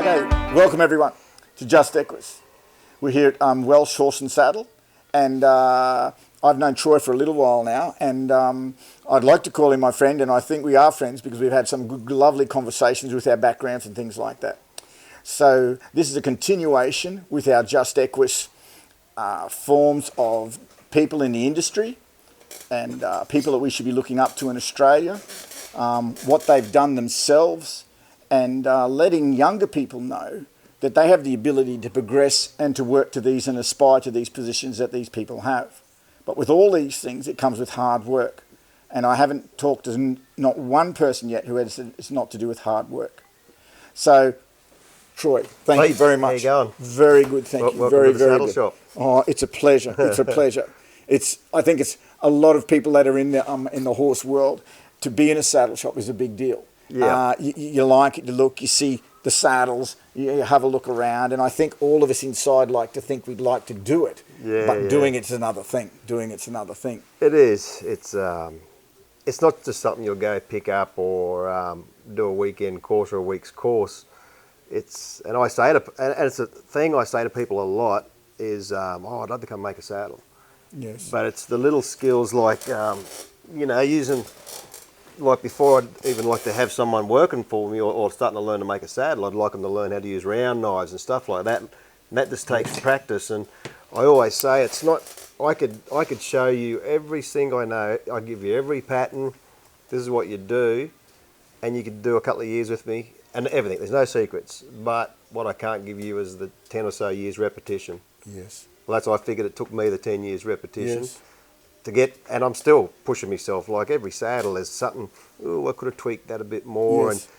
Okay, welcome everyone to Just Equus. We're here at Welsh Horse and Saddle, and I've known Troy for a little while now, and I'd like to call him my friend, and I think we are friends because we've had some good, lovely conversations with our backgrounds and things like that. So this is a continuation with our Just Equus forms of people in the industry and people that we should be looking up to in Australia, what they've done themselves, and letting younger people know that they have the ability to progress and to work to these and aspire to these positions that these people have. But with all these things, it comes with hard work. And I haven't talked to not one person yet who has said it's not to do with hard work. So, Troy, thank you very much. How you going? Very good, thank you. Welcome Very, to the very Saddle good. Shop. Oh, it's a pleasure. It's a pleasure. I think it's a lot of people that are in the horse world. To be in a saddle shop is a big deal. Yeah. You like it, you look, you see the saddles, you have a look around, and I think all of us inside like to think we'd like to do it, but doing it's another thing. It is. It's not just something you'll go pick up or do a weekend course or a week's course. It's a thing I say to people a lot is, I'd love to come make a saddle. Yes. But it's the little skills like, using. Like before, I'd even like to have someone working for me or starting to learn to make a saddle, I'd like them to learn how to use round knives and stuff like that. And that just takes practice. And I always say it's not. I could show you everything I know. I give you every pattern. This is what you do, and you could do a couple of years with me and everything. There's no secrets. But what I can't give you is the 10 or so years repetition. Yes. Well, that's why I figured it took me the 10 years repetition. Yes. To get, and I'm still pushing myself. Like every saddle, there's something. Oh, I could have tweaked that a bit more, Yes. and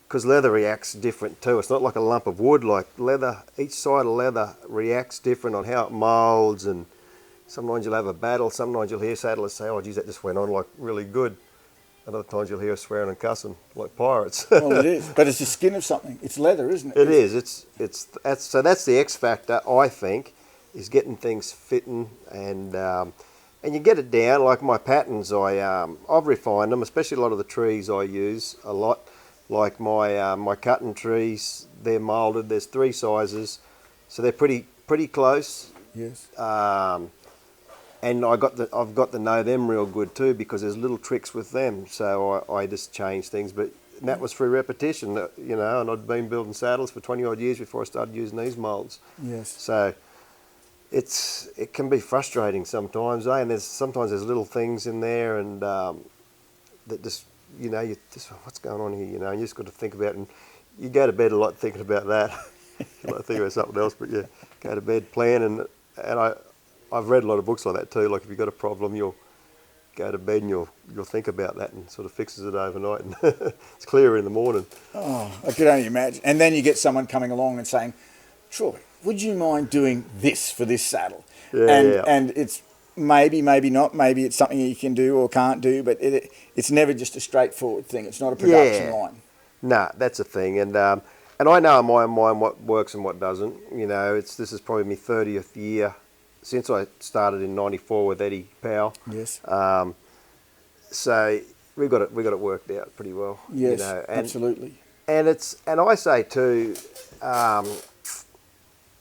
because leather reacts different too. It's not like a lump of wood. Like leather, each side of leather reacts different on how it moulds, and sometimes you'll have a battle. Sometimes you'll hear saddlers say, "Oh, geez, that just went on like really good." And other times you'll hear us swearing and cussing like pirates. Well, it is, but it's the skin of something. It's leather, isn't it? It is. So that's the X factor. I think is getting things fitting and you get it down, like my patterns, I've refined them, especially a lot of the trees I use a lot. Like my cutting trees, they're moulded, there's 3 sizes, so they're pretty close. Yes. And I've got to know them real good too, because there's little tricks with them, so I just change things. But that was through repetition, and I'd been building saddles for 20 odd years before I started using these moulds. Yes. So it can be frustrating sometimes, and sometimes there's little things in there, and that just you just what's going on here, and you just got to think about it, and you go to bed a lot thinking about that. You might think about something else, but yeah, go to bed, plan, and I've read a lot of books like that too. Like if you've got a problem, you'll go to bed and you'll think about that and sort of fixes it overnight, and it's clearer in the morning. Oh, I could only imagine. And then you get someone coming along and saying, "Troy, would you mind doing this for this saddle?" And it's maybe not. Maybe it's something you can do or can't do, but it's never just a straightforward thing. It's not a production line. No, that's a thing. And I know in my mind what works and what doesn't. This is probably my 30th year since I started in '94 with Eddie Powell. Yes. So we got it worked out pretty well. Yes, absolutely. And I say too,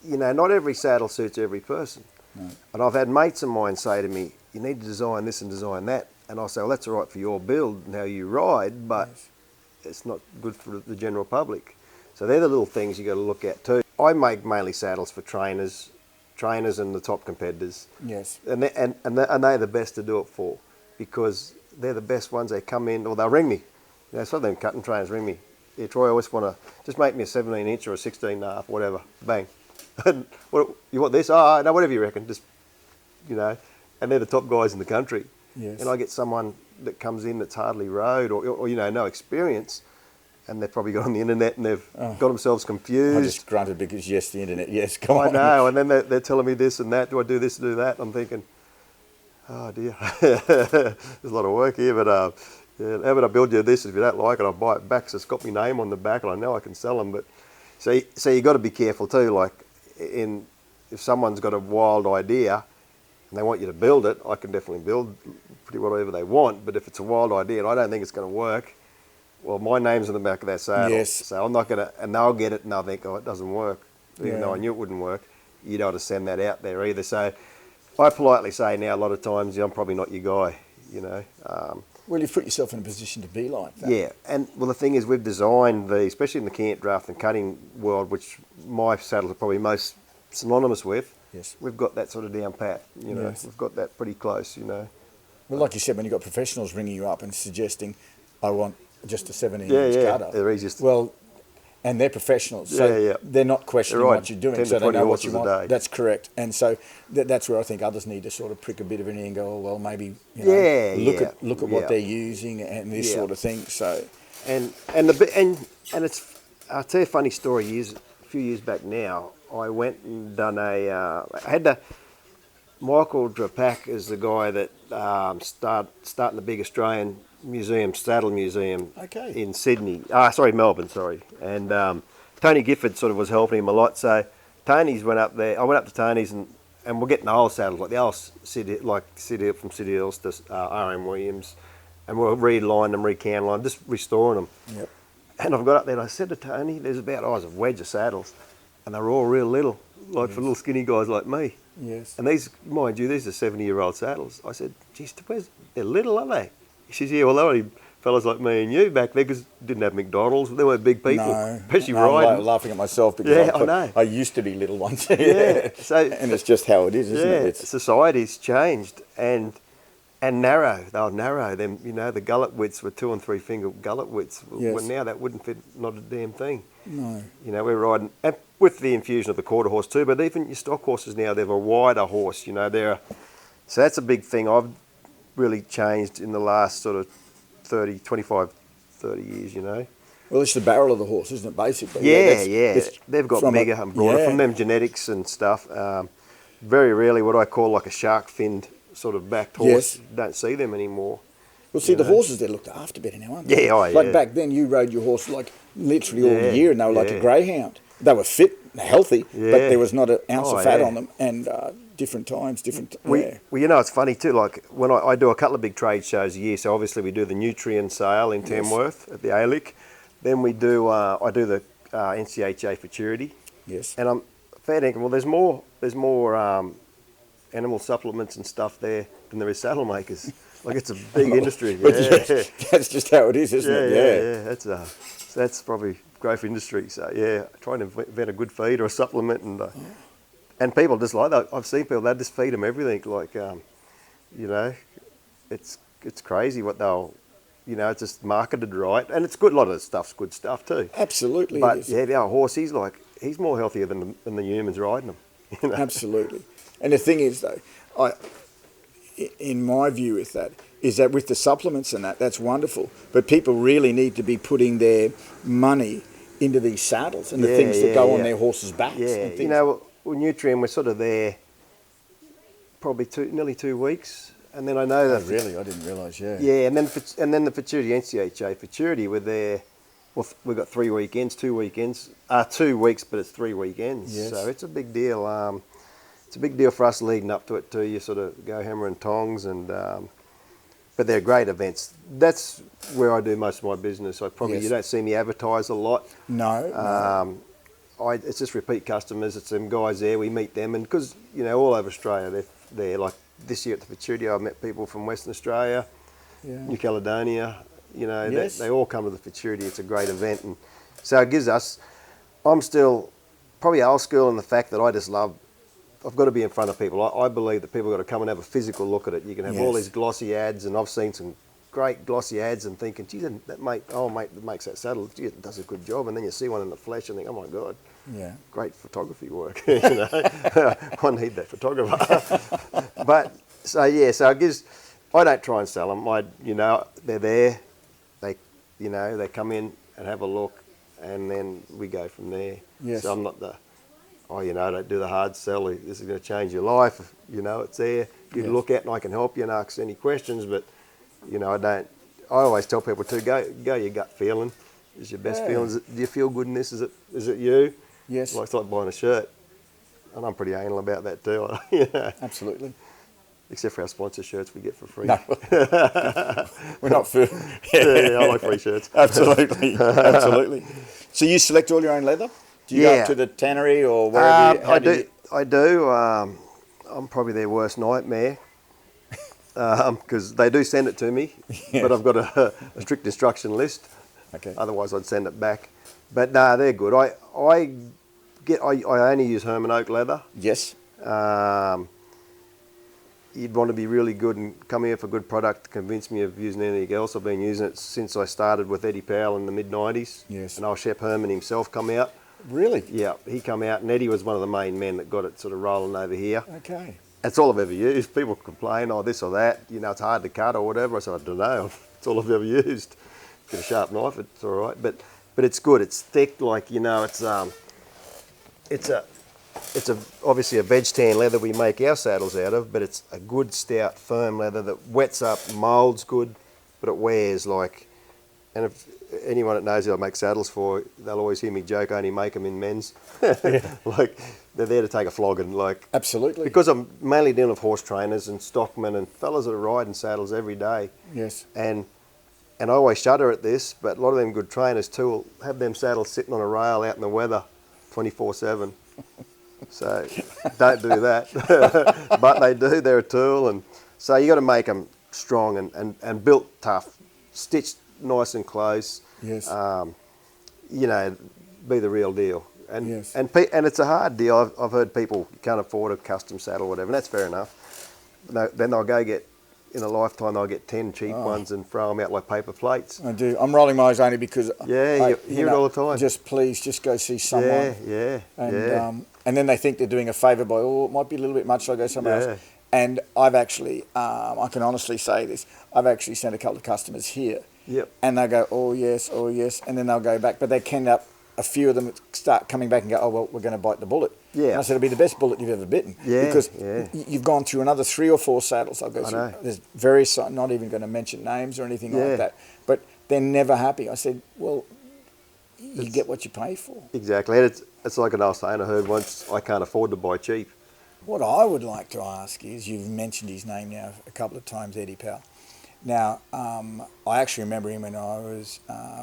not every saddle suits every person. No. And I've had mates of mine say to me, "You need to design this and design that." And I say, "Well, that's all right for your build and how you ride, but it's not good for the general public." So they're the little things you got to look at too. I make mainly saddles for trainers and the top competitors. Yes. And they're the best to do it for, because they're the best ones. They come in, or they'll ring me. Some of them cutting trainers ring me. "Yeah, Troy, I always want to just make me a 17-inch or a 16.5, whatever." Bang. And you want this? Oh, no, whatever you reckon. Just, and they're the top guys in the country. Yes. And I get someone that comes in that's hardly rode or no experience, and they've probably got on the internet and they've got themselves confused. I just grunted because yes, the internet. Yes, come on. I know, and then they're telling me this and that. Do I do this, do that? I'm thinking, oh dear, there's a lot of work here, but how about I build you this? If you don't like it, I'll buy it back. So it's got my name on the back, and I know I can sell them. But so you got to be careful too. Like if someone's got a wild idea and they want you to build it, I can definitely build pretty whatever they want. But if it's a wild idea and I don't think it's going to work, well, my name's on the back of that saddle. Yes. So I'm not going to, and they'll get it and they'll think, oh, it doesn't work. Even Yeah. though I knew it wouldn't work. You don't want to send that out there either. So I politely say now a lot of times, I'm probably not your guy, you know. Well, you've put yourself in a position to be like that. Yeah, and well, the thing is, we've designed especially in the cant draft and cutting world, which my saddles are probably most synonymous with. Yes. We've got that sort of down pat, you know. Yes. We've got that pretty close, you know. Well, like you said, when you've got professionals ringing you up and suggesting, I want just a 17-inch Yeah, cutter. they're easiest. Well, and they're professionals, so Yeah. they're not questioning They're right. what you're doing, 10 to so they 20 know what you horses a want. day. That's correct. And so that's where I think others need to sort of prick a bit of an ear and go, oh, well, maybe look at what they're using and this sort of thing. So and it's, I'll tell you a funny story. A few years back now, I went and done I had Michael Drapak is the guy that starting the big Australian museum, saddle museum, in Sydney. Melbourne, and Tony Gifford sort of was helping him a lot. So Tony's went up there. I went up to Tony's and we're getting the old saddles, like the old City from City Hills to R.M. Williams, and we're relining them, recanlining, just restoring them. Yep. And I've got up there and I said to Tony, there's about a wedge of saddles, and they're all real little, like for little skinny guys like me. Yes. And these, mind you, these are 70-year-old saddles. I said, geez, they're little, aren't they? He says, yeah, well, they're only fellas like me and you back there because didn't have McDonald's. They weren't big people, especially riding. I'm laughing at myself because I know. I used to be little once. Yeah. So, and it's just how it is, isn't it? Society's changed and narrow. They were narrow. Them, you know, the gullet widths were 2 and 3 finger gullet widths. Yes. Well, now that wouldn't fit not a damn thing. No. You know, we're riding and with the infusion of the quarter horse too. But even your stock horses now, they've a wider horse. You know, so that's a big thing. I've really changed in the last sort of 25, 30 years, you know. Well, it's the barrel of the horse, isn't it, basically? Yeah. They've got mega and broader from them genetics and stuff. Very rarely what I call like a shark-finned sort of backed horse. Yes. Don't see them anymore. Well, see, the horses, they're looked after better now, aren't they? Yeah, Like back then, you rode your horse like literally all the year and they were like a greyhound. They were fit, healthy, but there was not an ounce of fat on them. And different times, Well, you know, it's funny too, like when I do a couple of big trade shows a year, so obviously we do the Nutrien sale in Tamworth at the ALIC. Then we do, I do the NCHA Futurity. Yes. And I'm fair dinkum, well, there's more animal supplements and stuff there than there is saddle makers. Like it's a big industry. Yeah. That's just how it is, isn't it? Yeah. That's probably growth industry. So yeah, trying to invent a good feed or a supplement and people just like that. I've seen people, they just feed them everything. Like, you know, it's crazy what they'll, you know, it's just marketed right. And it's good, a lot of the stuff's good stuff too. Absolutely. But yeah, our horse, he's more healthier than the humans riding them. You know? Absolutely. And the thing is though, in my view with that, is that with the supplements and that's wonderful. But people really need to be putting their money into these saddles and the things that go on their horses' backs. Yeah, you know, well, Nutrien, we're sort of there probably nearly 2 weeks. And then I know that... Oh, really? I didn't realise, Yeah, and then the Futurity, NCHA Futurity, we're there... Well, we've got 3 weekends, 2 weekends. 2 weeks, but it's 3 weekends. Yes. So it's a big deal. It's a big deal for us leading up to it too. You sort of go hammer and tongs and... but they're great events. That's where I do most of my business. You don't see me advertise a lot. No. It's just repeat customers. It's them guys there. We meet them, and because you know all over Australia, they're like this year at the Futurity. I met people from Western Australia, New Caledonia. You know, they all come to the Futurity. It's a great event, and so it gives us. I'm still probably old school in the fact that I just love. I've got to be in front of people. I believe that people have got to come and have a physical look at it. You can have all these glossy ads, and I've seen some great glossy ads and thinking, gee, that mate that makes that saddle, gee, it does a good job. And then you see one in the flesh and think, oh my God, great photography work. You know, I need that photographer. But so it gives. I don't try and sell them. They're there. They come in and have a look, and then we go from there. Yes. So I'm not don't do the hard sell. This is going to change your life. You know, it's there. You can look at, and I can help you and ask any questions. But you know, I don't. I always tell people to go your gut feeling. Is your best feeling? Do you feel good in this? Is it you? Yes. Well, it's like buying a shirt, and I'm pretty anal about that too. You know? Absolutely. Except for our sponsor shirts we get for free. No, we're not for. Yeah, I like free shirts. Absolutely, absolutely. So you select all your own leather? Do you go up to the tannery or wherever? I do. I'm probably their worst nightmare because they do send it to me, Yes. but I've got a strict instruction list. Okay. Otherwise, I'd send it back. But no, they're good. I only use Herman Oak leather. Yes. You'd want to be really good and come here for good product to convince me of using anything else. I've been using it since I started with Eddie Powell in the mid-90s. Yes. And old Shep Herman himself come out. Really? Yeah, he come out, and Eddie was one of the main men that got it sort of rolling over here. Okay. That's all I've ever used. People complain, oh, this or that, you know, it's hard to cut or whatever. I said, I don't know. It's all I've ever used. Get a sharp knife, it's all right. But it's good. It's thick, like, you know, it's obviously a veg tan leather we make our saddles out of, but it's a good, stout, firm leather that wets up, moulds good, but it wears like, and if anyone that knows who I make saddles for, they'll always hear me joke, I only make them in men's. Like, they're there to take a flogging, like. Absolutely. Because I'm mainly dealing with horse trainers and stockmen and fellas that are riding saddles every day. Yes. And I always shudder at this, but a lot of them good trainers too will have them saddles sitting on a rail out in the weather 24/7. So don't do that. But they do, they're a tool. And so you got to make them strong and built tough, stitched nice and close. Yes. You know, be the real deal. And yes. and it's a hard deal. I've heard people can't afford a custom saddle or whatever, and that's fair enough. Then they'll go get, in a lifetime, they'll get 10 cheap ones and throw them out like paper plates. I do. I'm rolling my eyes only because you hear it all the time. Just go see someone. And then they think they're doing a favour by, it might be a little bit much, so I go somewhere else. And I've actually, I can honestly say this, I've actually sent a couple of customers here. Yep. And they'll go, oh yes, and then they'll go back. But they can up, a few of them start coming back and go, oh, well, we're going to bite the bullet. Yeah. And I said, it'll be the best bullet you've ever bitten. Yeah, because yeah. You've gone through another 3 or 4 saddles. I'll go through. There's various, not even going to mention names or anything like that. But they're never happy. I said, well, you get what you pay for. Exactly. And it's like an old saying I heard once, I can't afford to buy cheap. What I would like to ask is, you've mentioned his name now a couple of times, Eddie Powell. Now, I actually remember him when I was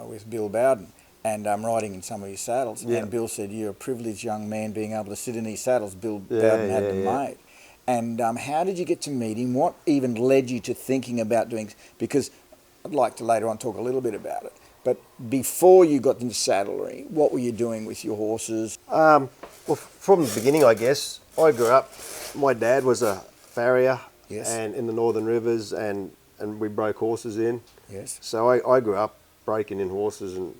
with Bill Bowden, and riding in some of his saddles. Yeah. And Bill said, you're a privileged young man being able to sit in these saddles Bill Bowden had them made. And how did you get to meet him? What even led you to thinking about doing, because I'd like to later on talk a little bit about it. But before you got into saddlery, what were you doing with your horses? Well, from the beginning, I guess, I grew up, my dad was a farrier and in the Northern Rivers, and we broke horses in. Yes. So I grew up breaking in horses and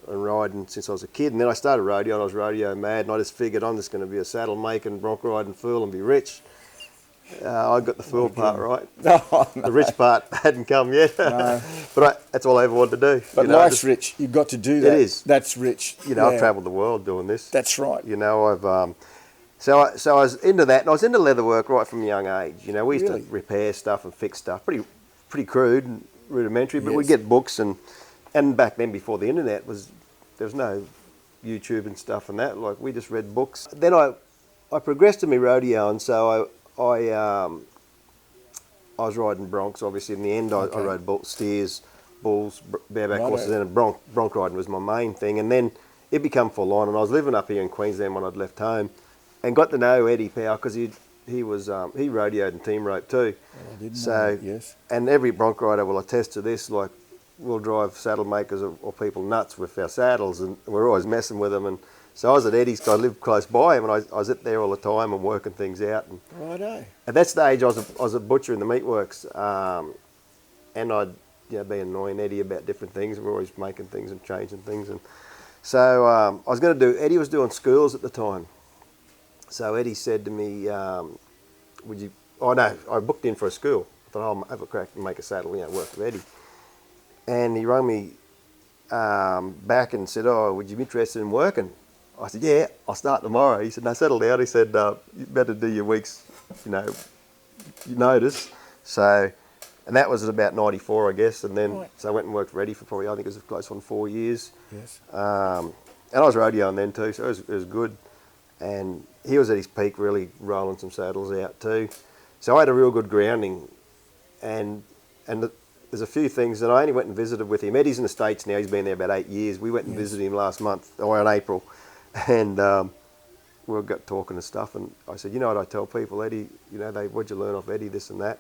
riding since I was a kid. And then I started rodeo, and I was rodeo mad, and I just figured I'm just going to be a saddle making, bronc riding fool and be rich. I got the fool part right. No. The rich part hadn't come yet. No. But that's all I ever wanted to do. But life's rich. You've got to do that. It is. That's rich. You know, I've travelled the world doing this. That's right. You know, I've... So I was into that, and I was into leather work right from a young age. You know, we used to repair stuff and fix stuff, pretty crude and rudimentary, but we'd get books, and back then, before the internet, there was no YouTube and stuff and that. Like, we just read books. Then I progressed in my rodeo, and so I was riding broncs. Obviously, in the end, I rode steers, bulls, bareback horses, and bronc riding was my main thing. And then it became full on, and I was living up here in Queensland when I'd left home, and got to know Eddie Powell because he rodeoed and team roped too. Well, I didn't know that, yes. And every bronc rider will attest to this. Like, we'll drive saddle makers or people nuts with our saddles, and we're always messing with them. And so I was at Eddie's, I lived close by him, and I was at there all the time and working things out. And Righto. at that stage, I was a butcher in the meatworks, and I'd be annoying Eddie about different things. We're always making things and changing things. And so I was going to do. Eddie was doing schools at the time. So Eddie said to me, would you... Oh, no, I booked in for a school. I thought, I'll have a crack and make a saddle, work with Eddie. And he rang me back and said, oh, would you be interested in working? I said, yeah, I'll start tomorrow. He said, no, settle down. He said, you better do your week's, your notice. So, and that was at about 94, I guess. And then, so I went and worked for Eddie for probably, I think it was close on 4 years. Yes. And I was rodeoing then too, so it was good. And he was at his peak, really rolling some saddles out too. So I had a real good grounding, and there's a few things, and I only went and visited with him. Eddie's in the States now. He's been there about 8 years. We went and visited him last month, or in April, and we got talking and stuff. And I said, you know what I tell people, Eddie, you know, what'd you learn off Eddie, this and that?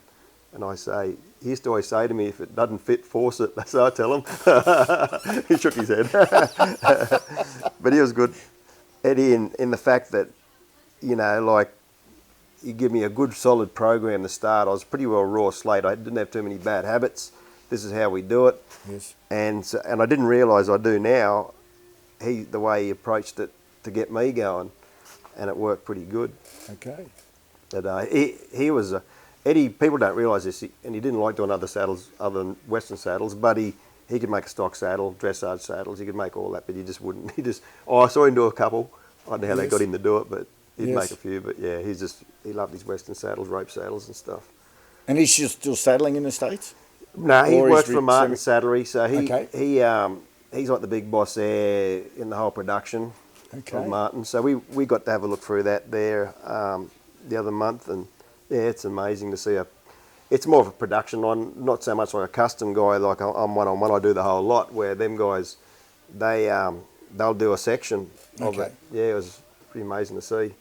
And I say, he used to always say to me, if it doesn't fit, force it. That's what I tell him. He shook his head. But he was good, Eddie, in the fact that, you know, like, he gave me a good solid program to start. I was pretty well raw slate. I didn't have too many bad habits. This is how we do it. Yes. And I didn't realise I do now, the way he approached it to get me going, and it worked pretty good. Okay. But he was Eddie. People don't realise this, and he didn't like doing other saddles other than Western saddles. But he could make a stock saddle, dressage saddles. He could make all that, but he just wouldn't. I saw him do a couple. I don't know how they got him to do it, but he'd make a few. But yeah, he loved his Western saddles, rope saddles and stuff. And he's still saddling in the States? No, he works for Martin Saddlery, so he's like the big boss there in the whole production of Martin. So we got to have a look through that there the other month, and yeah, it's amazing to see it's more of a production one, not so much like a custom guy. Like I'm one-on-one, I do the whole lot. Where them guys, they'll do a section of it. Yeah, it was pretty amazing to see.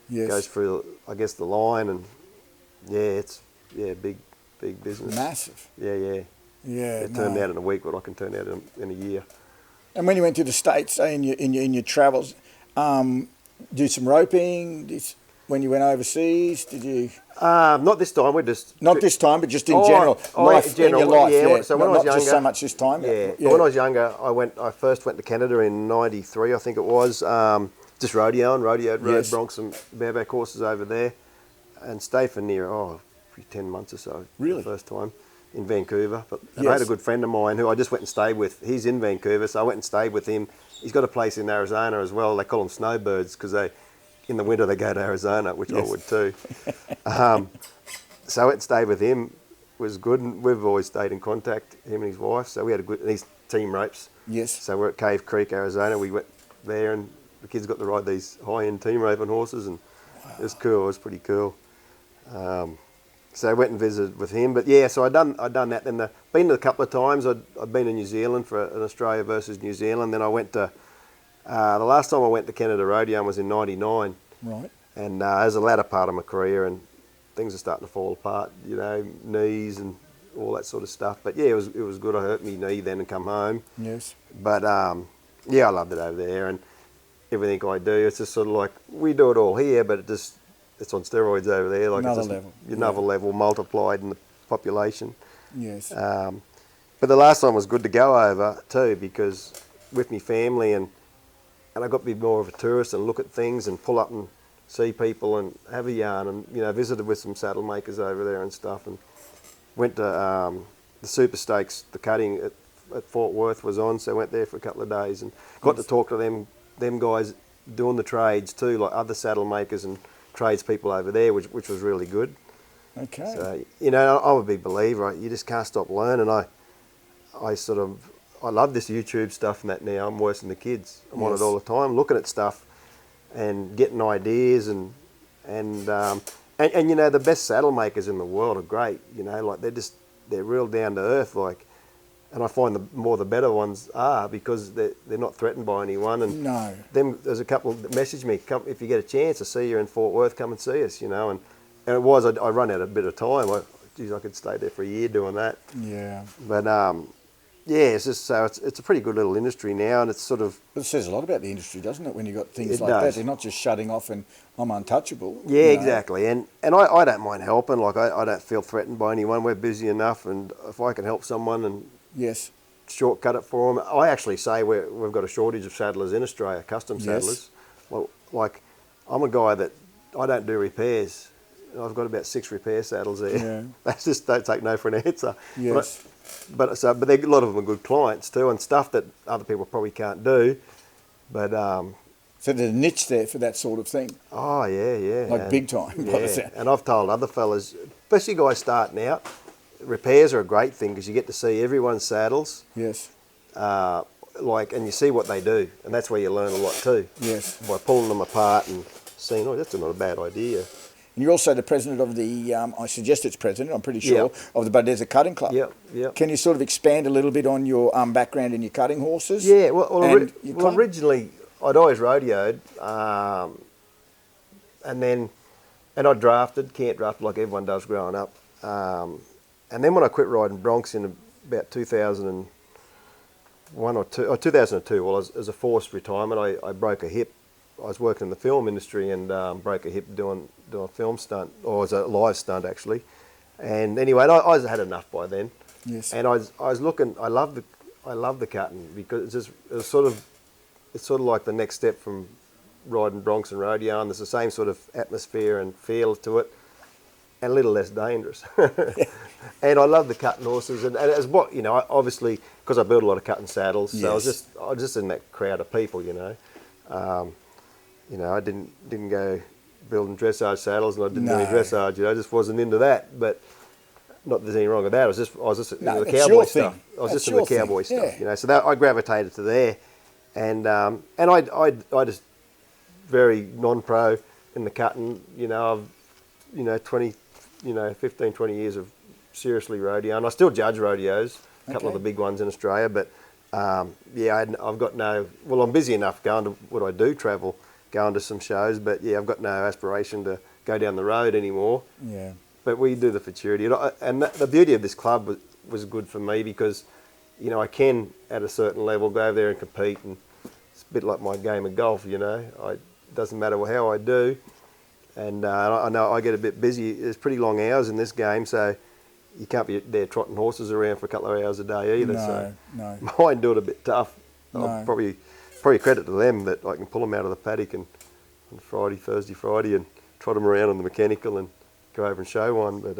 Yes. Goes through, I guess, the line, and it's big business. Massive. Yeah. It turned out in a week what I can turn out in a year. And when you went to the States, say in your travels, do some roping. When you went overseas, did you? Not this time. We just not this time, but just in general. In your life. Yeah. So when I was younger, just so much this time. Yeah. When I was younger, I first went to Canada in '93, I think it was. Just rodeoed broncs and bareback horses over there, and stayed for near 10 months or so. Really? The first time in Vancouver. But I had a good friend of mine who I just went and stayed with. He's in Vancouver, so I went and stayed with him. He's got a place in Arizona as well. They call them snowbirds because in the winter they go to Arizona, which I would too. So I went and stayed with him. It was good, and we've always stayed in contact, him and his wife. So we had and he's team ropes. Yes. So we're at Cave Creek, Arizona. We went there, and the kids got to ride these high-end team roping horses, and it was cool. It was pretty cool. So I went and visited with him. But yeah, so I'd done that. Then been a couple of times. I'd been in New Zealand for an Australia versus New Zealand. Then I went to the last time I went to Canada Rodeo was in '99. Right. And as a latter part of my career, and things are starting to fall apart. You know, knees and all that sort of stuff. But yeah, it was good. I hurt my knee then and come home. Yes. But yeah, I loved it over there, and everything I do, it's just sort of like we do it all here, but it's on steroids over there. Like another level multiplied in the population. Yes. But the last time was good to go over too, because with me family and I got to be more of a tourist and look at things and pull up and see people and have a yarn, and visited with some saddle makers over there and stuff, and went to the Super Stakes, the cutting at Fort Worth was on, so I went there for a couple of days and got to talk to them guys doing the trades too, like other saddle makers and tradespeople over there, which was really good. Okay. So I'm a big believer. You just can't stop learning. I love this YouTube stuff and that now. I'm worse than the kids. I'm on it all the time, looking at stuff and getting ideas and the best saddle makers in the world are great. Like they're real down to earth. Like, and I find the better ones are, because they're not threatened by anyone. And no. There's a couple that message me, come if you get a chance. I see you in Fort Worth, come and see us. And it was I run out a bit of time. I could stay there for a year doing that. Yeah. But it's just so it's a pretty good little industry now, and it's sort of. But it says a lot about the industry, doesn't it? When you got things like that, they're not just shutting off and I'm untouchable. Yeah, exactly. And I don't mind helping. Like I don't feel threatened by anyone. We're busy enough, and if I can help someone and shortcut it for them, I actually say we've got a shortage of saddlers in Australia, custom saddlers. Well, like I'm a guy that I don't do repairs. I've got about 6 repair saddles there. Yeah. They just don't take no for an answer. Yes. But a lot of them are good clients too, and stuff that other people probably can't do. But so there's a niche there for that sort of thing. Oh yeah. Like big time. Yeah. And I've told other fellas, especially guys starting out, repairs are a great thing because you get to see everyone's saddles. Yes. And you see what they do, and that's where you learn a lot too. Yes. By pulling them apart and seeing, that's not a bad idea. And you're also the president of the, I suggest it's president, I'm pretty sure, Yep. of the Bud Desert Cutting Club. Yep. Can you sort of expand a little bit on your background in your cutting horses? Yeah, well, and your club? originally I'd always rodeoed, and I camp drafted like everyone does growing up. And then when I quit riding broncs in about 2001 or 2002, well, as a forced retirement, I broke a hip. I was working in the film industry and broke a hip doing a film stunt, or as a live stunt actually. And anyway, I had enough by then. Yes. And I was looking. I love the cutting because it's sort of like the next step from riding broncs and rodeo, and there's the same sort of atmosphere and feel to it, and a little less dangerous. And I love the cutting horses, and as what obviously because I build a lot of cutting saddles, so Yes. I was just in that crowd of people, I didn't go building dressage saddles, and I didn't do any No. dressage. I just wasn't into that, but. Not that there's anything wrong with that. I was just into the it's cowboy your stuff. thing. I was That's just into the your cowboy thing, stuff, yeah. So that I gravitated to there, and I just very non-pro in the cutting. I've 15, 20 years of seriously rodeo, and I still judge rodeos, a couple of the big ones in Australia. But I've got no. Well, I'm busy enough going to what I do travel, going to some shows, but I've got no aspiration to go down the road anymore. Yeah. But we do the futurity, and the beauty of this club was good for me because, I can at a certain level go over there and compete, and it's a bit like my game of golf. It doesn't matter how I do, and I know I get a bit busy. There's pretty long hours in this game, so you can't be there trotting horses around for a couple of hours a day either. No. Mine do it a bit tough. No. I'll probably credit to them that I can pull them out of the paddock and on Thursday, Friday, and trot them around on the mechanical and go over and show one, but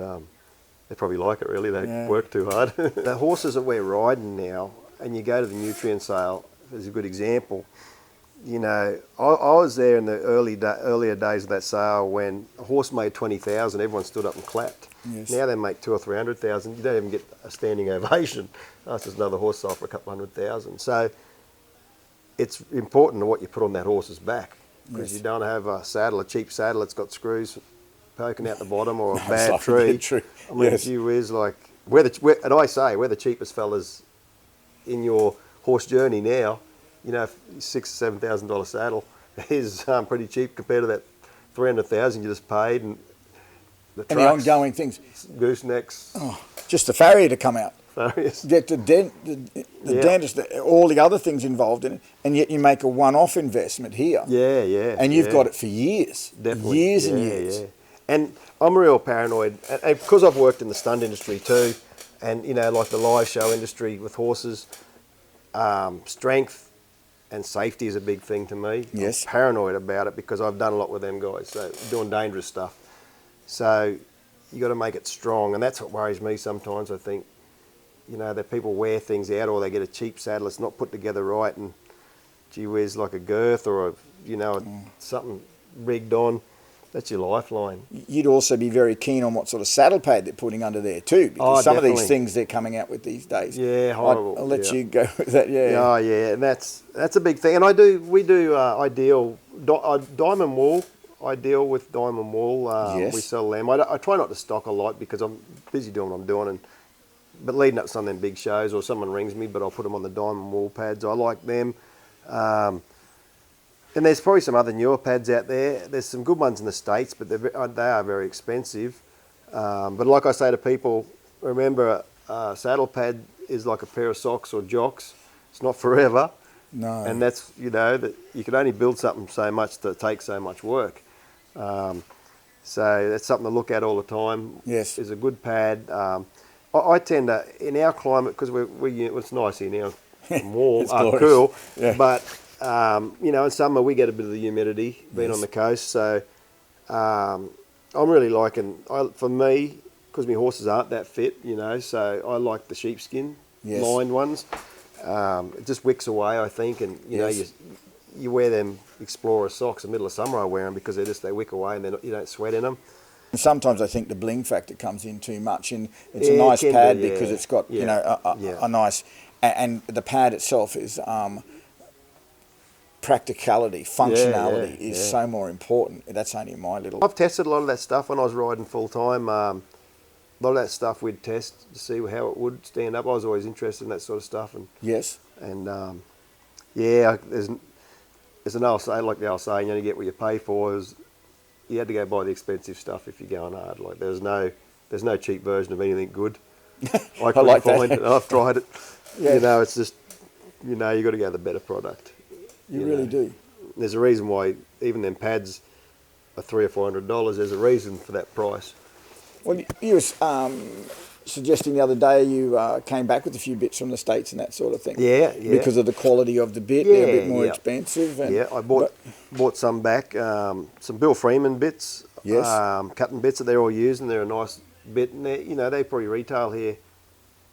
they probably like it really. They work too hard. The horses that we're riding now, and you go to the nutrient sale, is a good example. I was there in the earlier days of that sale when a horse made 20,000, everyone stood up and clapped. Yes. Now they make 200,000 or 300,000. You don't even get a standing ovation. That's just another horse sold for a couple 100,000. So it's important what you put on that horse's back, because you don't have a cheap saddle that's got screws poking out the bottom, or a bad tree. I mean, gee whiz, like we're the cheapest fellas in your horse journey now. $6,000 or $7,000 saddle is pretty cheap compared to that 300,000 you just paid, and the trucks, And the ongoing things. goosenecks, Just the farrier to come out. farriers. Get the dentist, all the other things involved in it, and yet you make a one-off investment here. Yeah. And you've got it for years. Definitely. Years and years. Yeah. And I'm real paranoid, and because I've worked in the stunt industry too, and like the live show industry with horses, strength and safety is a big thing to me. Yes. I'm paranoid about it because I've done a lot with them guys, so doing dangerous stuff. So you got to make it strong, and that's what worries me sometimes. I think, that people wear things out, or they get a cheap saddle that's not put together right, and gee whiz, like a girth or something rigged on. That's your lifeline. You'd also be very keen on what sort of saddle pad they're putting under there too, because some of definitely. these things they're coming out with these days. Yeah, horrible. I'll let you go with that. Yeah. Oh yeah, and that's a big thing. And we do ideal diamond wool. I deal with diamond wool. Yes. We sell them. I try not to stock a lot because I'm busy doing what I'm doing, but leading up to some of them big shows, or someone rings me, but I'll put them on the diamond wool pads. I like them. And there's probably some other newer pads out there. There's some good ones in the States, but they are very expensive. But like I say to people, remember, a saddle pad is like a pair of socks or jocks. It's not forever. No. And that's, that you can only build something so much that takes so much work. So that's something to look at all the time. Yes. Is a good pad. I tend to, in our climate, because it's nice here now, warm, It's glorious. cool, Yeah. but in summer we get a bit of the humidity being on the coast, so I'm really liking, for me, because my horses aren't that fit, so I like the sheepskin lined ones. It just wicks away, I think, and you wear them Explorer socks in the middle of summer. I wear them because they wick away and you don't sweat in them. And sometimes I think the bling factor comes in too much, and it's a nice pad because it's got a nice, and the pad itself is practicality, functionality is yeah. so more important. That's only my little... I've tested a lot of that stuff when I was riding full time. A lot of that stuff we'd test to see how it would stand up. I was always interested in that sort of stuff. Yes. And yeah, there's an old saying, like the old saying, you only get what you pay for. You had to go buy the expensive stuff if you're going hard. Like there's no cheap version of anything good. I couldn't like find that. it. I've tried it. Yeah. You know, it's just, you know, you got to go the better product. You really do. There's a reason why even them pads are $300 or $400. There's a reason for that price. Well, you were suggesting the other day you came back with a few bits from the States and that sort of thing. Yeah, yeah. Because of the quality of the bit, they're a bit more expensive. And, yeah, I bought some back, some Bill Freeman bits, yes. cutting bits that they're all using. They're a nice bit, and they probably retail here,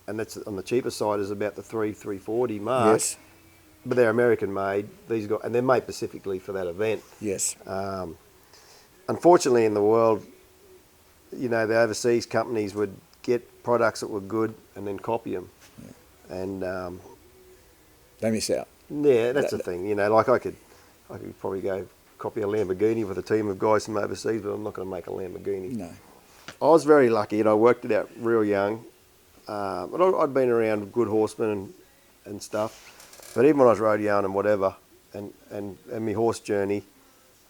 and that's on the cheaper side is about the $340 mark. Yes. But they're American made. And they're made specifically for that event. Yes. Unfortunately, in the world, the overseas companies would get products that were good and then copy them, and they miss out. Yeah, that's the thing. Like I could probably go copy a Lamborghini with a team of guys from overseas, but I'm not going to make a Lamborghini. No. I was very lucky, and I worked it out real young. But I'd been around good horsemen and stuff. But even when I was rodeoing and whatever, and my horse journey,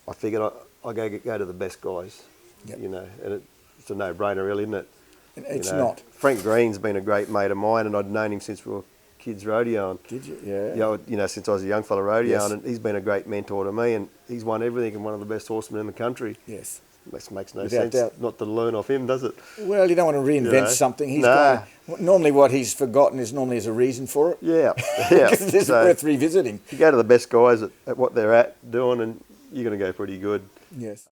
I figured I go to the best guys. Yep. And it's a no-brainer, really, isn't it? It's not. Frank Green's been a great mate of mine, and I'd known him since we were kids rodeoing. Did you? Yeah. Since I was a young fella rodeoing, Yes. and he's been a great mentor to me, and he's won everything and one of the best horsemen in the country. Yes. That makes no Without sense doubt. not to learn off him, does it? Well, you don't want to reinvent something. He's Nah. normally what he's forgotten is normally there's a reason for it. Yeah, yeah. It's worth revisiting. You go to the best guys at what they're doing, and you're going to go pretty good. Yes.